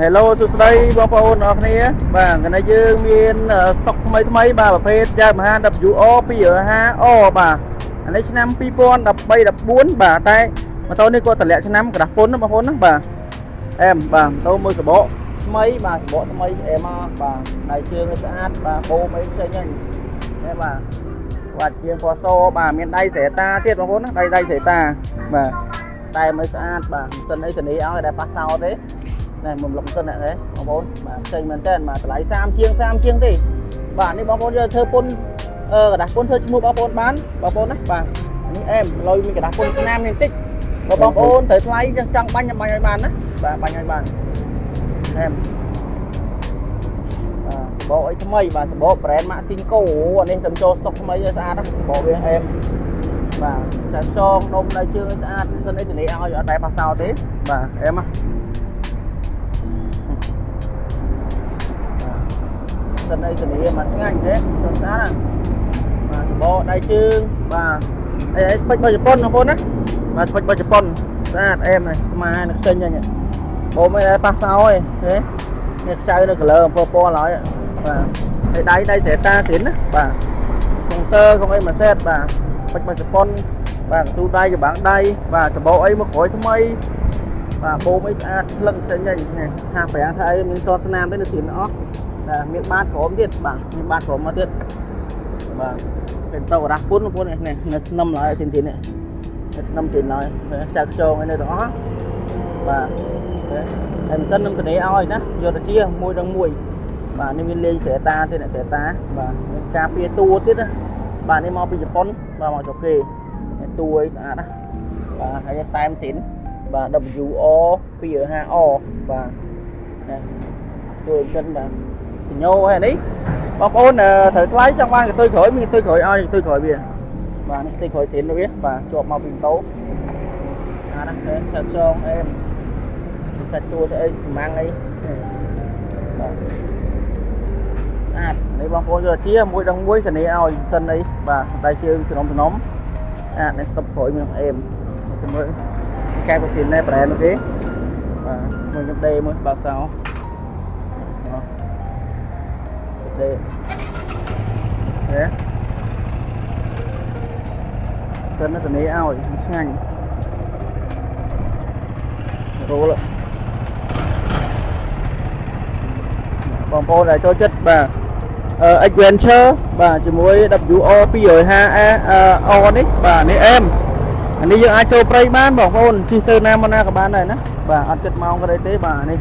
Hello សួស្តីបងប្អូនអរគ្នាបាទថ្ងៃនេះយើងមានស្តុកថ្មីបាទប្រភេទយ៉ាម៉ាហា WO 250 O បាទអានេះឆ្នាំ2013 14បាទតែម៉ូតូនេះគាត់តម្លាក់ឆ្នាំក្រាស់ពុនបងប្អូនណាបាទអែមបាទម៉ូតូមួយសបកថ្មីបាទសបកថ្មីអែមមកបាទដៃជើងស្អាតបាទបូមអីផ្សេងហ្នឹងតែបាទជាងពណ៌សបាទមានដៃស្រែតាទៀតបងប្អូនណាដៃស្រែតាបាទតែមិនស្អាតបាទមិនសិនអីធានាឲ្យតែប៉ះសោទេnày một lộng sân này đấyបងប្អូនបាទផ្សេងមែនតើបាទតម្លៃ30ជាងទេបាទនេះបងប្អូនយកធ្វើពុនกระดาษពុនធ្វើឈ្មោះបងប្អូនបានបងប្អូនណាបាទនេះអែមលុយមានកระดาษពុនស្នាមនេះតិចបងប្អូនត្រូវថ្លៃចង់បាញ់ឲ្យបានណាបាទបាញ់ឲ្យបានអែមសបកអីថ្មីបាទសបក brand Maxinco អានេះទៅចូលស្តុកថ្មីឲ្យស្អាតណាសបកវាអែមបាទចាក់ចងដុំដៃជើងឲ្យស្អាតសិនអីទៅនេះឲ្យអត់ដែរប៉ះសោទេបាទអែមណាសិនអីទៅនេះមកឆ្ងាញ់ទេស្អាតណាបាទសបកដៃជើងបាទអីស្ពេចរបស់ជប៉ុនបងប្អូនណាបាទស្ពេចរបស់ជប៉ុនស្អាតអែមនេះស្មានឹងខ្ចិញហ្នឹងបូមមិនដែរប៉ះសោទេនេះខ្ចៅនៅ color អំពើពណ៌ឡើយបាទដៃស្រែតាស្រិនណាបាទកុងទ័រកុំអីមួយសេតបាទស្ពេចរបស់ជប៉ុនបាទកស៊ូដៃកបាំងដៃបាទសបកអីមកក្រោយថ្មីបាទបូមអីស្អាតលឹងខ្ចិញហ្នឹងថាប្រាំងថាអីមានតស្នាមទេនៅស្រិនអស់មានបាតក្រោមទៀតបាទមានបាតក្រោមមកទៀតបាទเป็นតោរ៉ាស់ពុនបងប្អូននេះនៅស្នឹមឡើយชิ้นនេះនៅស្នឹមชิ้นឡើយខ្ចៅខ្ចងឯនៅទាំងអស់បាទហើយមិនសិននឹងកណេឲ្យណាយកទៅជាមួយដល់មួយបាទនេះមានលេងស្រែតាទៀតអ្នកស្រែតាបាទមានការពារតួទៀតណាបាទនេះមកពីជប៉ុនបាទមកចុកគេតួអីស្អាតណាបាទហើយតែមชิ้นបាទ WO 250 O បាទតួសិនបាទញោហើយនេះបងប្អូនត្រូវថ្លៃចង់បានកន្ទុយក្រោយមានកន្ទុយក្រោយឲ្យកន្ទុយក្រោយវាបាទនេះកន្ទុយក្រោយសិនវាបាទជាប់មកពីម៉ូតូអាណាសាច់ចងអែមសាច់តួស្អីសម្ងាំងអីបាទស្អាតនេះបងប្អូនយកជាមួយដល់មួយធានាឲ្យសិនអីបាទតែជើងសំណុំអានេះស្តុបក្រោយមានអែមមើលកែបស៊ីននេះប្រែមកគេបាទមួយខ្ញុំដេមួយបើកសោđây chân nó từ nấy ao nhanh rô lại còn cô này cho chất bà adventure bà chỉ mới WO PR2 O đấy bà này em anh đi ai cho play bán bảo con chi từ nam mana các bạn này nè bà ăn chất mau cái đấy tế bà này